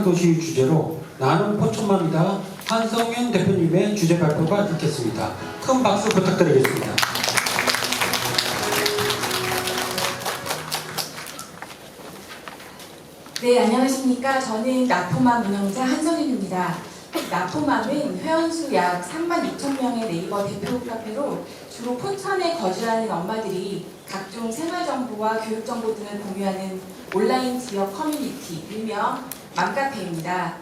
도시 주제로 나는 포천맘이다 한성윤 대표님의 주제 발표가 있겠습니다. 큰 박수 부탁드리겠습니다. 네, 안녕하십니까. 저는 나포맘 운영자 한성윤입니다. 나포맘은 회원수 약 36,000명의 네이버 대표 카페로 주로 포천에 거주하는 엄마들이 각종 생활정보와 교육정보 등을 공유하는 온라인 지역 커뮤니티, 일명 맘카페입니다.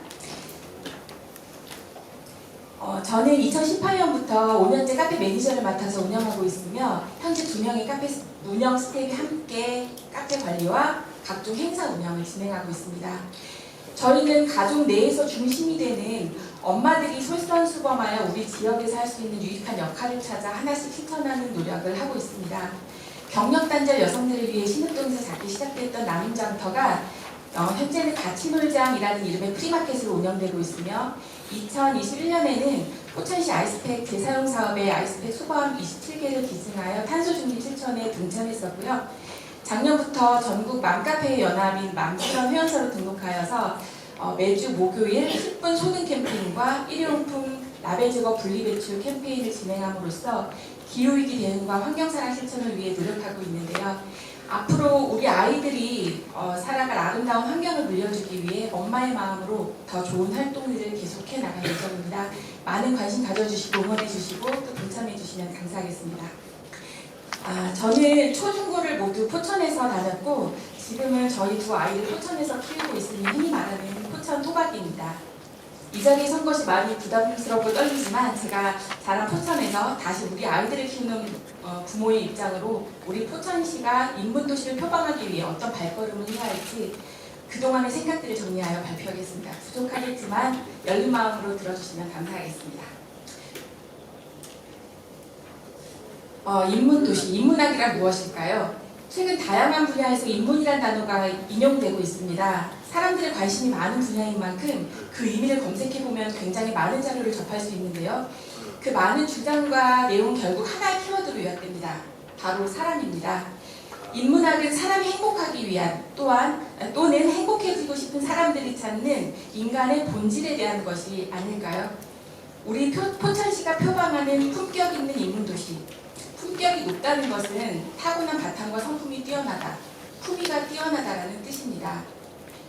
저는 2018년부터 5년째 카페 매니저를 맡아서 운영하고 있으며 현재 2명의 카페 운영 스태프이 함께 카페 관리와 각종 행사 운영을 진행하고 있습니다. 저희는 가족 내에서 중심이 되는 엄마들이 솔선수범하여 우리 지역에서 할 수 있는 유익한 역할을 찾아 하나씩 실천하는 노력을 하고 있습니다. 경력단절 여성들을 위해 신입동에서 작게 시작됐던 나눔장터가 현재는 가치놀장이라는 이름의 프리마켓으로 운영되고 있으며 2021년에는 포천시 아이스팩 재사용 사업에 아이스팩 수거함 27개를 기증하여 탄소 중립 실천에 동참했었고요. 작년부터 전국 맘카페 연합인 맘실험 회원사로 등록하여서 매주 목요일 10분 소등 캠페인과 일회용품 라벨 제거 분리배출 캠페인을 진행함으로써 기후위기 대응과 환경사랑 실천을 위해 노력하고 있는데요. 앞으로 우리 아이들이 살아갈 아름다운 환경을 물려주기 위해 엄마의 마음으로 더 좋은 활동들을 계속해 나갈 예정입니다. 많은 관심 가져주시고 응원해주시고 또 동참해주시면 감사하겠습니다. 저는 초중고를 모두 포천에서 다녔고 지금은 저희 두 아이를 포천에서 키우고 있으니 흔히 말하는 포천 토박이입니다. 이 자리에 선 것이 많이 부담스럽고 떨리지만 제가 자란 포천에서 다시 우리 아이들을 키우는 부모의 입장으로 우리 포천시가 인문도시를 표방하기 위해 어떤 발걸음을 해야 할지 그동안의 생각들을 정리하여 발표하겠습니다. 부족하겠지만 열린 마음으로 들어주시면 감사하겠습니다. 인문도시, 인문학이란 무엇일까요? 최근 다양한 분야에서 인문이란 단어가 인용되고 있습니다. 사람들의 관심이 많은 분야인 만큼 그 의미를 검색해보면 굉장히 많은 자료를 접할 수 있는데요. 그 많은 주장과 내용 결국 하나의 키워드로 요약됩니다. 바로 사람입니다. 인문학은 사람이 행복하기 위한 또는 행복해지고 싶은 사람들이 찾는 인간의 본질에 대한 것이 아닐까요? 우리 포천시가 표방하는 품격 있는 인문도시. 품격이 높다는 것은 타고난 바탕과 성품이 뛰어나다, 품위가 뛰어나다라는 뜻입니다.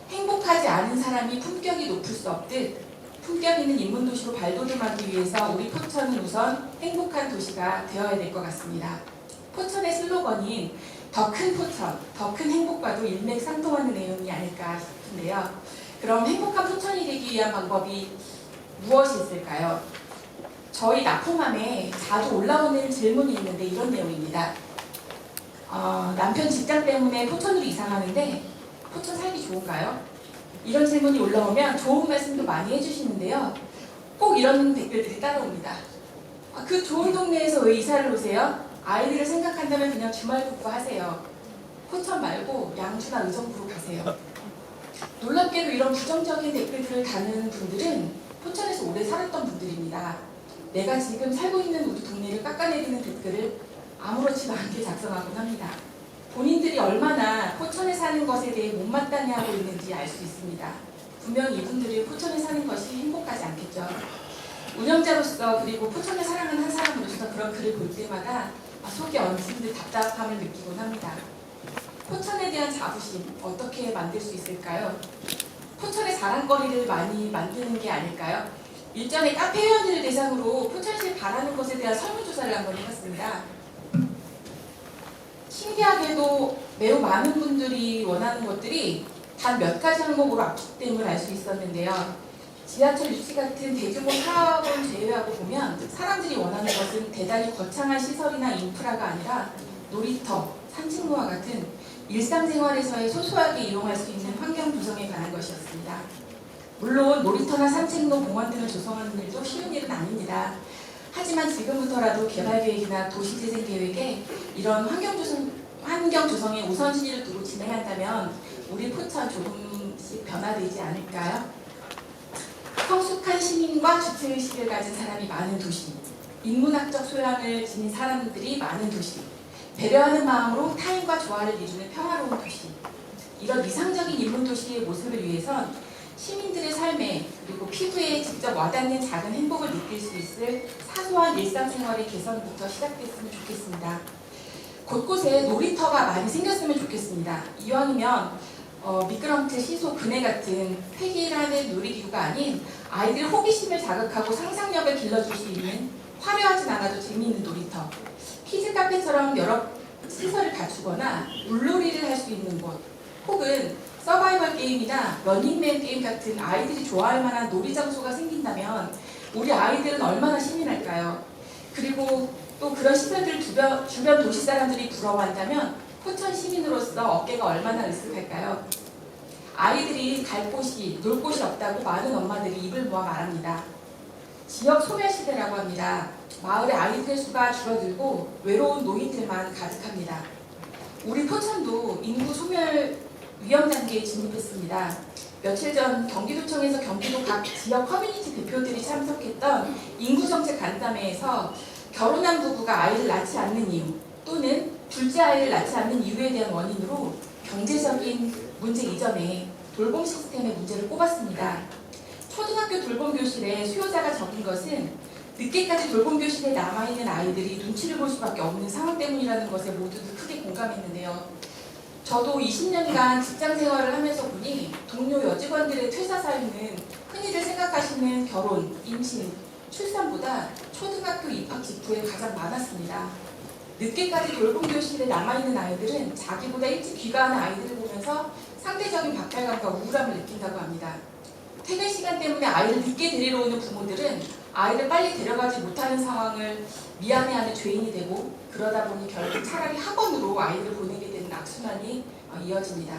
행복하지 않은 사람이 품격이 높을 수 없듯 품격 있는 인문도시로 발돋움하기 위해서 우리 포천은 우선 행복한 도시가 되어야 될 것 같습니다. 포천의 슬로건인 더 큰 포천, 더 큰 행복과도 일맥상통하는 내용이 아닐까 싶은데요. 그럼 행복한 포천이 되기 위한 방법이 무엇이 있을까요? 저희 나포맘에 자주 올라오는 질문이 있는데 이런 내용입니다. 남편 직장 때문에 포천으로 이사하는데 포천 살기 좋은가요? 이런 질문이 올라오면 좋은 말씀도 많이 해주시는데요. 꼭 이런 댓글들이 따라옵니다. 그 좋은 동네에서 왜 이사를 오세요? 아이들을 생각한다면 그냥 주말국부 하세요. 포천 말고 양주나 의정부로 가세요. 놀랍게도 이런 부정적인 댓글들을 다는 분들은 포천에서 오래 살았던 분들입니다. 내가 지금 살고 있는 우리 동네를 깎아내리는 댓글을 아무렇지도 않게 작성하곤 합니다. 본인들이 얼마나 포천에 사는 것에 대해 못마땅해 하고 있는지 알 수 있습니다. 분명히 이분들이 포천에 사는 것이 행복하지 않겠죠. 운영자로서 그리고 포천을 사랑하는 한 사람으로서 그런 글을 볼 때마다 속이 얹힌 듯 답답함을 느끼곤 합니다. 포천에 대한 자부심 어떻게 만들 수 있을까요? 포천의 자랑거리를 많이 만드는 게 아닐까요? 일전에 카페 회원들을 대상으로 포천시에 바라는 것에 대한 설문조사를 한번 해봤습니다. 신기하게도 매우 많은 분들이 원하는 것들이 단 몇 가지 항목으로 압축됨을 알 수 있었는데요. 지하철 유치 같은 대규모 사업을 제외하고 보면 사람들이 원하는 것은 대단히 거창한 시설이나 인프라가 아니라 놀이터, 산책로와 같은 일상생활에서의 소소하게 이용할 수 있는 환경 조성에 관한 것이었습니다. 물론 놀이터나 산책로, 공원 등을 조성하는 일도 쉬운 일은 아닙니다. 하지만 지금부터라도 개발계획이나 도시재생계획에 이런 환경 조성에 우선순위를 두고 진행한다면 우리 포천 조금씩 변화되지 않을까요? 성숙한 시민과 주체의식을 가진 사람이 많은 도시, 인문학적 소양을 지닌 사람들이 많은 도시, 배려하는 마음으로 타인과 조화를 이루는 평화로운 도시, 이런 이상적인 인문도시의 모습을 위해선 시민들의 삶에 그리고 피부에 직접 와닿는 작은 행복을 느낄 수 있을 사소한 일상생활의 개선부터 시작됐으면 좋겠습니다. 곳곳에 놀이터가 많이 생겼으면 좋겠습니다. 이왕이면 미끄럼틀, 시소, 그네 같은 폐기라는 놀이기구가 아닌 아이들의 호기심을 자극하고 상상력을 길러줄 수 있는 화려하진 않아도 재미있는 놀이터, 키즈 카페처럼 여러 시설을 갖추거나 물놀이를 할 수 있는 곳, 혹은 서바이벌 게임이나 러닝맨 게임 같은 아이들이 좋아할 만한 놀이 장소가 생긴다면 우리 아이들은 얼마나 신이 날까요? 그리고 또 그런 시설들 주변 도시 사람들이 부러워한다면 포천 시민으로서 어깨가 얼마나 으쓱할까요? 아이들이 갈 곳이, 놀 곳이 없다고 많은 엄마들이 입을 모아 말합니다. 지역 소멸시대라고 합니다. 마을의 아이들의 수가 줄어들고 외로운 노인들만 가득합니다. 우리 포천도 인구 소멸 위험 단계에 진입했습니다. 며칠 전 경기도청에서 경기도 각 지역 커뮤니티 대표들이 참석했던 인구정책 간담회에서 결혼한 부부가 아이를 낳지 않는 이유 또는 둘째 아이를 낳지 않는 이유에 대한 원인으로 경제적인 문제 이전에 돌봄 시스템의 문제를 꼽았습니다. 초등학교 돌봄 교실에 수요자가 적은 것은 늦게까지 돌봄 교실에 남아있는 아이들이 눈치를 볼 수밖에 없는 상황 때문이라는 것에 모두들 크게 공감했는데요. 저도 20년간 직장 생활을 하면서 보니 동료 여직원들의 퇴사 사유는 흔히들 생각하시는 결혼, 임신, 출산보다 초등학교 입학 직후에 가장 많았습니다. 늦게까지 돌봄 교실에 남아있는 아이들은 자기보다 일찍 귀가하는 아이들을 보면서 상대적인 박탈감과 우울함을 느낀다고 합니다. 퇴근 시간 때문에 아이를 늦게 데리러 오는 부모들은 아이를 빨리 데려가지 못하는 상황을 미안해하는 죄인이 되고 그러다 보니 결국 차라리 학원으로 아이를 보내게 되는 악순환이 이어집니다.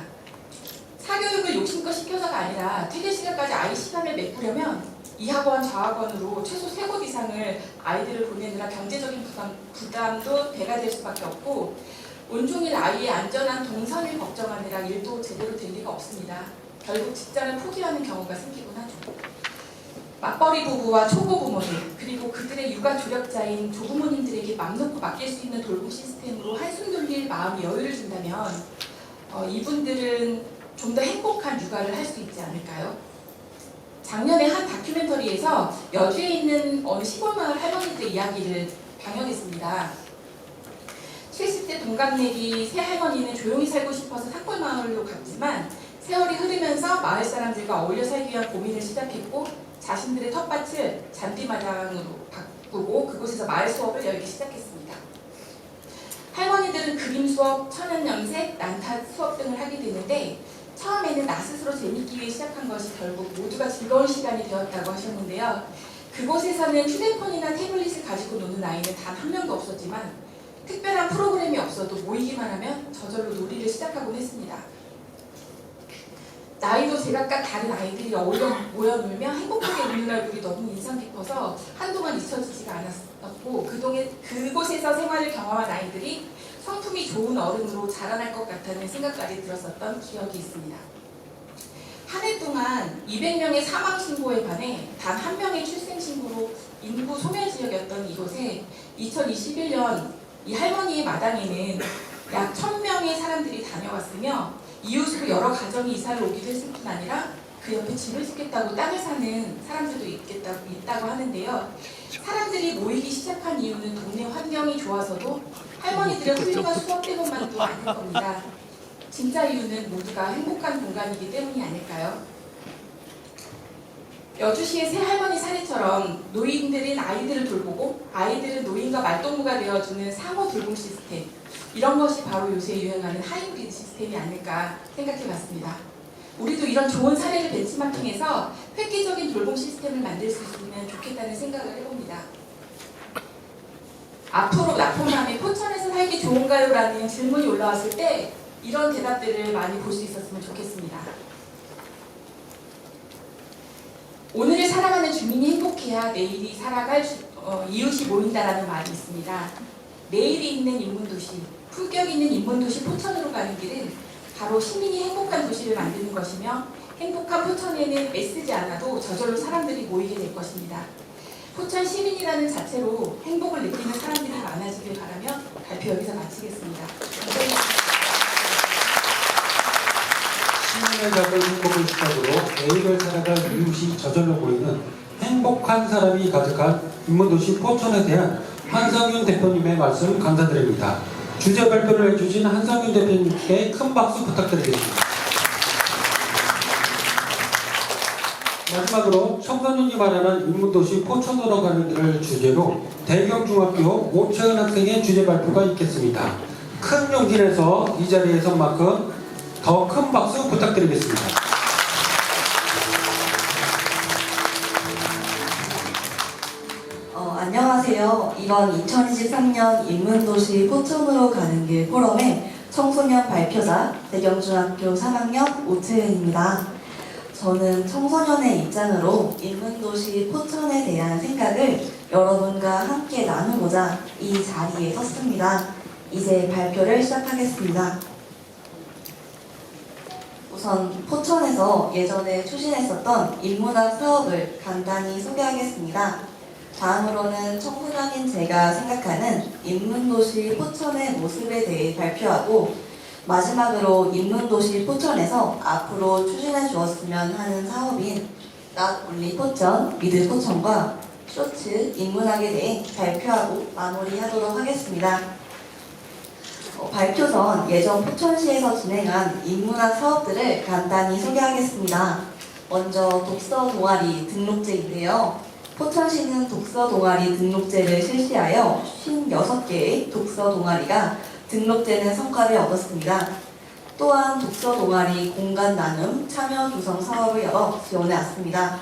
사교육을 욕심껏 시켜서가 아니라 퇴근 시간까지 아이 시간을 메꾸려면 이 학원, 저 학원으로 최소 3곳 이상을 아이들을 보내느라 경제적인 부담도 배가 될 수밖에 없고 온종일 아이의 안전한 동선을 걱정하느라 일도 제대로 될 리가 없습니다. 결국 직장을 포기하는 경우가 생기곤 하죠. 맞벌이 부부와 초보 부모님 그리고 그들의 육아 조력자인 조부모님들에게 맘 놓고 맡길 수 있는 돌봄 시스템으로 한숨 돌릴 마음이 여유를 준다면 이분들은 좀 더 행복한 육아를 할 수 있지 않을까요? 작년에 한 다큐멘터리에서 여주에 있는 어느 시골 마을 할머니들 이야기를 방영했습니다. 70대 동갑내기 새 할머니는 조용히 살고 싶어서 산골 마을로 갔지만 세월이 흐르면서 마을 사람들과 어울려 살기 위한 고민을 시작했고 자신들의 텃밭을 잔디마당으로 바꾸고 그곳에서 마을 수업을 열기 시작했습니다. 할머니들은 그림 수업, 천연 염색, 난타 수업 등을 하게 되는데 처음에는 나 스스로 재밌기 위해 시작한 것이 결국 모두가 즐거운 시간이 되었다고 하셨는데요. 그곳에서는 휴대폰이나 태블릿을 가지고 노는 아이는 단 한 명도 없었지만 특별한 프로그램이 없어도 모이기만 하면 저절로 놀이를 시작하곤 했습니다. 나이도 제각각 다른 아이들이 어울려 모여 놀며 행복하게 웃는 얼굴이 너무 인상 깊어서 한동안 잊혀지지가 않았었고 그곳에서 생활을 경험한 아이들이 성품이 좋은 어른으로 자라날 것 같다는 생각까지 들었었던 기억이 있습니다. 한 해 동안 200명의 사망 신고에 반해 단 1명의 출생 신고로 인구 소멸 지역이었던 이곳에 2021년 이 할머니의 마당에는 약 1000명의 사람들이 다녀왔으며 이웃으로 여러 가정이 이사를 오기도 했을 뿐 아니라 그 옆에 집을 짓겠다고 땅을 사는 사람들도 있다고 하는데요. 사람들이 모이기 시작한 이유는 동네 환경이 좋아서도 할머니들의 훌륭한 수업 때문만도 아닐 겁니다. 진짜 이유는 모두가 행복한 공간이기 때문이 아닐까요? 여주시의 새 할머니 사례처럼 노인들은 아이들을 돌보고 아이들은 노인과 말동무가 되어주는 상호 돌봄 시스템, 이런 것이 바로 요새 유행하는 하이브리드 시스템이 아닐까 생각해봤습니다. 우리도 이런 좋은 사례를 벤치마킹해서 획기적인 돌봄 시스템을 만들 수 있으면 좋겠다는 생각을 해봅니다. 앞으로 나포맘에 포천에서 살기 좋은가요? 라는 질문이 올라왔을 때 이런 대답들을 많이 볼 수 있었으면 좋겠습니다. 오늘을 살아가는 주민이 행복해야 내일이 살아갈 이웃이 모인다라는 말이 있습니다. 내일이 있는 인문도시, 품격 있는 인문도시 포천으로 가는 길은 바로 시민이 행복한 도시를 만드는 것이며 행복한 포천에는 애쓰지 않아도 저절로 사람들이 모이게 될 것입니다. 포천 시민이라는 자체로 행복을 느끼는 사람들이 많아지길 바라며 발표 여기서 마치겠습니다. 감사합니다. 시민의 작은 행복을 시작으로 매일을 살아갈 이웃이 저절로 보이는 행복한 사람이 가득한 인문도시 포천에 대한 한성윤 대표님의 말씀 감사드립니다. 주제 발표를 해주신 한성윤 대표님께 큰 박수 부탁드리겠습니다. 마지막으로 청소년이 말하는 인문도시 포천으로 가는 길을 주제로 대경중학교 오채은 학생의 주제 발표가 있겠습니다. 큰 용기 내서 이 자리에 선 만큼 더 큰 박수 부탁드리겠습니다. 안녕하세요. 이번 2023년 인문도시 포천으로 가는 길 포럼의 청소년 발표자 대경중학교 3학년 오채은입니다. 저는 청소년의 입장으로 인문도시 포천에 대한 생각을 여러분과 함께 나누고자 이 자리에 섰습니다. 이제 발표를 시작하겠습니다. 우선 포천에서 예전에 추진했었던 인문학 사업을 간단히 소개하겠습니다. 다음으로는 청소년인 제가 생각하는 인문도시 포천의 모습에 대해 발표하고 마지막으로 인문도시 포천에서 앞으로 추진해 주었으면 하는 사업인 Not Only 포천, 미드 포천과 쇼츠 인문학에 대해 발표하고 마무리하도록 하겠습니다. 발표 전 예전 포천시에서 진행한 인문학 사업들을 간단히 소개하겠습니다. 먼저 독서 동아리 등록제인데요. 포천시는 독서 동아리 등록제를 실시하여 56개의 독서 동아리가 등록되는 성과를 얻었습니다. 또한 독서 동아리 공간 나눔 참여 조성 사업을 열어 지원해 왔습니다.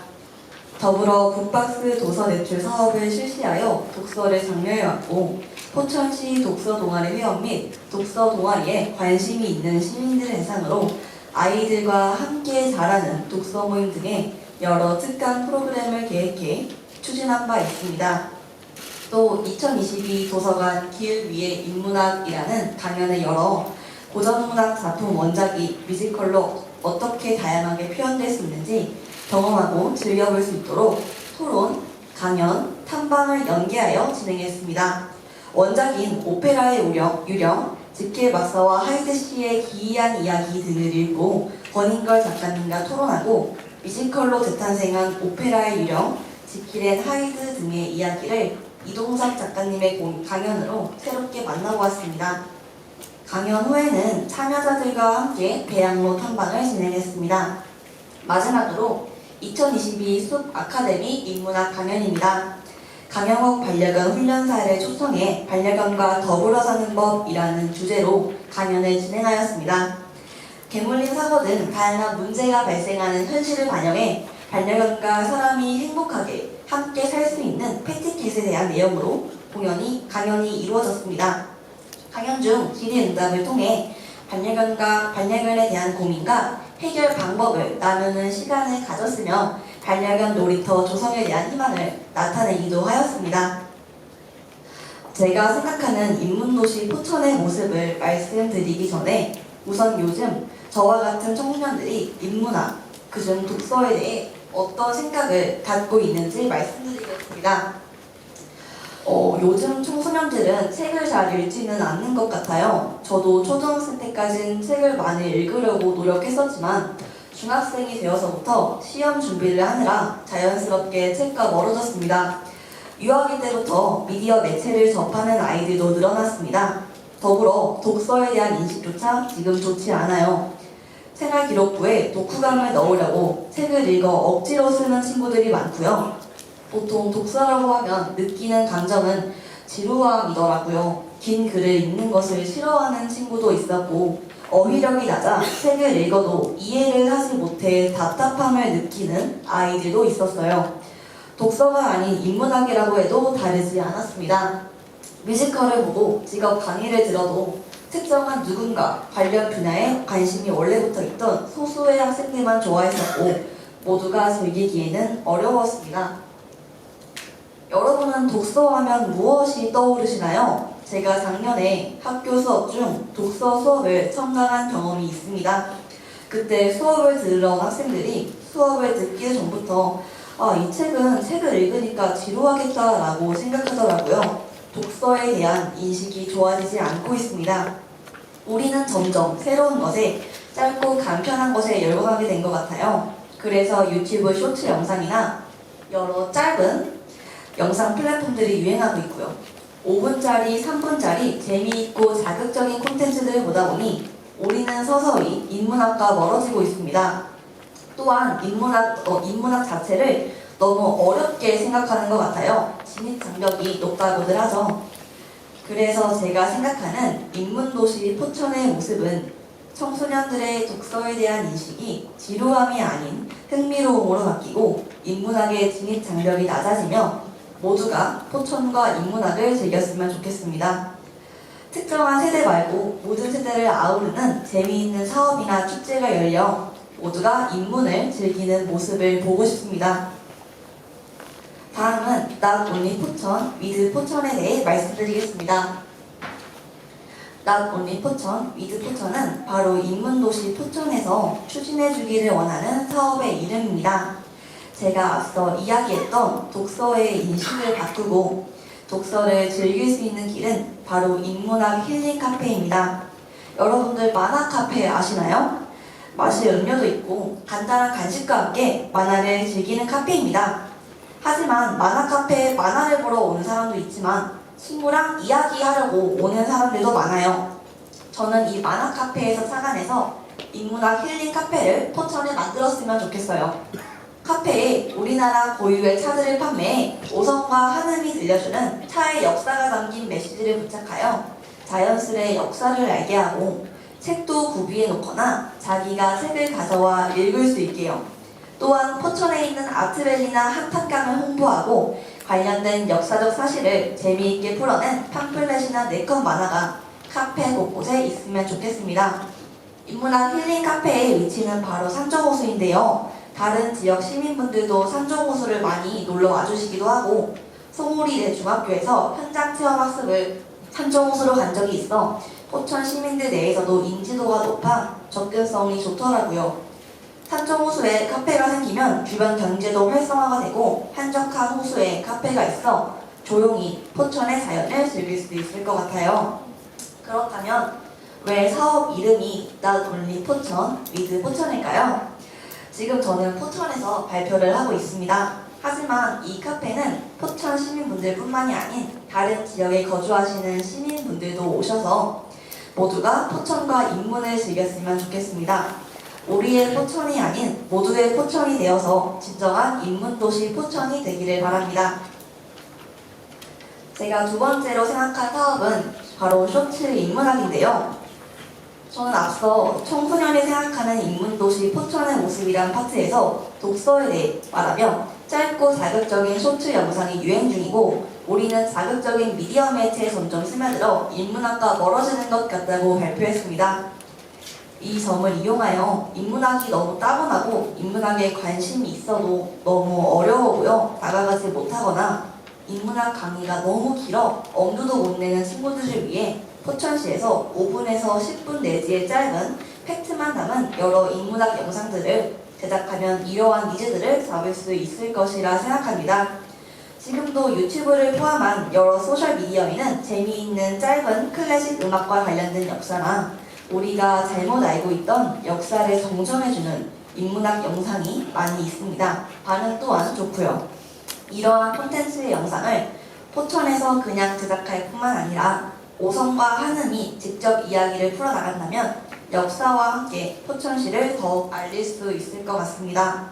더불어 북박스 도서 대출 사업을 실시하여 독서를 장려해 왔고 포천시 독서 동아리 회원 및 독서 동아리에 관심이 있는 시민들을 대상으로 아이들과 함께 자라는 독서 모임 등의 여러 특강 프로그램을 계획해 추진한 바 있습니다. 또 2022 도서관 길 위의 인문학이라는 강연을 열어 고전문학 작품 원작이 뮤지컬로 어떻게 다양하게 표현될 수 있는지 경험하고 즐겨볼 수 있도록 토론, 강연, 탐방을 연계하여 진행했습니다. 원작인 오페라의 유령, 지킬 박사와 하이드 씨의 기이한 이야기 등을 읽고 권인걸 작가님과 토론하고 뮤지컬로 재탄생한 오페라의 유령, 지킬앤 하이드 등의 이야기를 이동석 작가님의 강연으로 새롭게 만나보았습니다. 강연 후에는 참여자들과 함께 배양로 탐방을 진행했습니다. 마지막으로 2022 숲 아카데미 인문학 강연입니다. 강영욱 반려견 훈련사를 초청해 반려견과 더불어 사는 법이라는 주제로 강연을 진행하였습니다. 개물림 사고 등 다양한 문제가 발생하는 현실을 반영해 반려견과 사람이 행복하게 함께 살 수 있는 패티켓에 대한 내용으로 강연이 이루어졌습니다. 강연 중 질의응답을 통해 반려견에 대한 고민과 해결 방법을 나누는 시간을 가졌으며 반려견 놀이터 조성에 대한 희망을 나타내기도 하였습니다. 제가 생각하는 인문도시 포천의 모습을 말씀드리기 전에 우선 요즘 저와 같은 청소년들이 인문학, 그중 독서에 대해 어떤 생각을 갖고 있는지 말씀드리겠습니다. 요즘 청소년들은 책을 잘 읽지는 않는 것 같아요. 저도 초등학생 때까지는 책을 많이 읽으려고 노력했었지만 중학생이 되어서부터 시험 준비를 하느라 자연스럽게 책과 멀어졌습니다. 유아기 때부터 미디어 매체를 접하는 아이들도 늘어났습니다. 더불어 독서에 대한 인식조차 지금 좋지 않아요. 생활기록부에 독후감을 넣으려고 책을 읽어 억지로 쓰는 친구들이 많고요. 보통 독서라고 하면 느끼는 감정은 지루함이더라고요. 긴 글을 읽는 것을 싫어하는 친구도 있었고 어휘력이 낮아 책을 읽어도 이해를 하지 못해 답답함을 느끼는 아이들도 있었어요. 독서가 아닌 인문학이라고 해도 다르지 않았습니다. 뮤지컬을 보고 직업 강의를 들어도 특정한 누군가 관련 분야에 관심이 원래부터 있던 소수의 학생들만 좋아했었고 모두가 즐기기에는 어려웠습니다. 여러분은 독서하면 무엇이 떠오르시나요? 제가 작년에 학교 수업 중 독서 수업을 첨가한 경험이 있습니다. 그때 수업을 들으러 온 학생들이 수업을 듣기 전부터 이 책을 읽으니까 지루하겠다라고 생각하더라고요. 독서에 대한 인식이 좋아지지 않고 있습니다. 우리는 점점 새로운 것에 짧고 간편한 것에 열광하게 된 것 같아요. 그래서 유튜브 쇼츠 영상이나 여러 짧은 영상 플랫폼들이 유행하고 있고요. 5분짜리, 3분짜리 재미있고 자극적인 콘텐츠들을 보다 보니 우리는 서서히 인문학과 멀어지고 있습니다. 또한 인문학 자체를 너무 어렵게 생각하는 것 같아요. 진입 장벽이 높다고들 하죠. 그래서 제가 생각하는 인문도시 포천의 모습은 청소년들의 독서에 대한 인식이 지루함이 아닌 흥미로움으로 바뀌고 인문학의 진입 장벽이 낮아지며 모두가 포천과 인문학을 즐겼으면 좋겠습니다. 특정한 세대 말고 모든 세대를 아우르는 재미있는 사업이나 축제가 열려 모두가 인문을 즐기는 모습을 보고 싶습니다. 다음은 Not Only 포천, with 포천에 대해 말씀드리겠습니다. Not Only 포천, with 포천은 바로 인문도시 포천에서 추진해주기를 원하는 사업의 이름입니다. 제가 앞서 이야기했던 독서의 인식을 바꾸고 독서를 즐길 수 있는 길은 바로 인문학 힐링 카페입니다. 여러분들 만화 카페 아시나요? 마실 음료도 있고 간단한 간식과 함께 만화를 즐기는 카페입니다. 하지만 만화 카페에 만화를 보러 오는 사람도 있지만 친구랑 이야기하려고 오는 사람들도 많아요. 저는 이 만화 카페에서 착안해서 인문학 힐링 카페를 포천에 만들었으면 좋겠어요. 카페에 우리나라 고유의 차들을 판매해 오성과 한음이 들려주는 차의 역사가 담긴 메시지를 부착하여 자연스레 역사를 알게 하고 책도 구비해 놓거나 자기가 책을 가져와 읽을 수 있게요. 또한 포천에 있는 아트밸리나 한탄강을 홍보하고 관련된 역사적 사실을 재미있게 풀어낸 팜플렛이나 네컷 만화가 카페 곳곳에 있으면 좋겠습니다. 인문학 힐링 카페의 위치는 바로 산정호수인데요. 다른 지역 시민분들도 산정호수를 많이 놀러 와주시기도 하고 송오리 대중학교에서 현장 체험 학습을 산정호수로 간 적이 있어 포천 시민들 내에서도 인지도가 높아 접근성이 좋더라고요. 산정호수에 카페가 생기면 주변 경제도 활성화가 되고 한적한 호수에 카페가 있어 조용히 포천의 자연을 즐길 수 있을 것 같아요. 그렇다면 왜 사업 이름이 Not Only 포천, with 포천일까요? 지금 저는 포천에서 발표를 하고 있습니다. 하지만 이 카페는 포천 시민분들 뿐만이 아닌 다른 지역에 거주하시는 시민분들도 오셔서 모두가 포천과 인문을 즐겼으면 좋겠습니다. 우리의 포천이 아닌 모두의 포천이 되어서 진정한 인문도시 포천이 되기를 바랍니다. 제가 두 번째로 생각한 사업은 바로 쇼츠 인문학인데요. 저는 앞서 청소년이 생각하는 인문도시 포천의 모습이란 파트에서 독서에 대해 말하며 짧고 자극적인 쇼츠 영상이 유행 중이고 우리는 자극적인 미디어 매체에 점점 스며들어 인문학과 멀어지는 것 같다고 발표했습니다. 이 점을 이용하여 인문학이 너무 따분하고 인문학에 관심이 있어도 너무 어려워 보여 다가가지 못하거나 인문학 강의가 너무 길어 엄두도 못 내는 친구들을 위해 포천시에서 5분에서 10분 내지의 짧은 팩트만 담은 여러 인문학 영상들을 제작하면 이러한 니즈들을 잡을 수 있을 것이라 생각합니다. 지금도 유튜브를 포함한 여러 소셜미디어에는 재미있는 짧은 클래식 음악과 관련된 역사나 우리가 잘못 알고 있던 역사를 정정해주는 인문학 영상이 많이 있습니다. 반응 또한 좋고요. 이러한 콘텐츠의 영상을 포천에서 그냥 제작할 뿐만 아니라 오성과 한음이 직접 이야기를 풀어나간다면 역사와 함께 포천시를 더욱 알릴 수 있을 것 같습니다.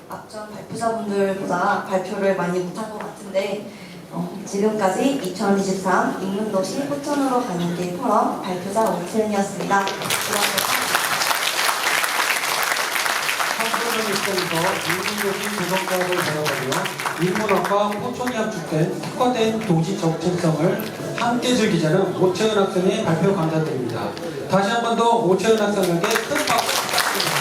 앞전 발표자분들보다 발표를 많이 못한 것 같은데 지금까지 2023 인문도시 포천으로 가는 길 포럼 발표자 오채은이었습니다. 청소년 입장에서 인문도시 조성사업을 바라보며 인문학과 포천이 합축된 특화된 도시 정체성을 함께 즐기자는 오채은 학생의 발표 감사드립니다. 다시 한 번 더 오채은 학생에게 큰 박수 부탁드립니다.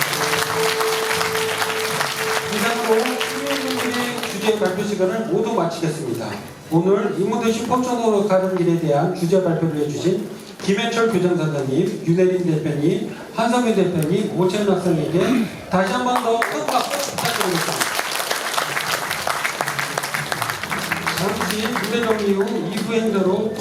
이상으로 시민분들의 주제 발표 시간을 모두 마치겠습니다. 오늘 인문도시 포천으로 가는 길에 대한 주제 발표를 해주신 김해철 교장선생님, 윤혜림 대표님, 한성윤 대표님, 오채은 학생에게 다시 한 번 더 큰 박수 부탁드리겠습니다. 잠시 무대 정리 후 2부 행사로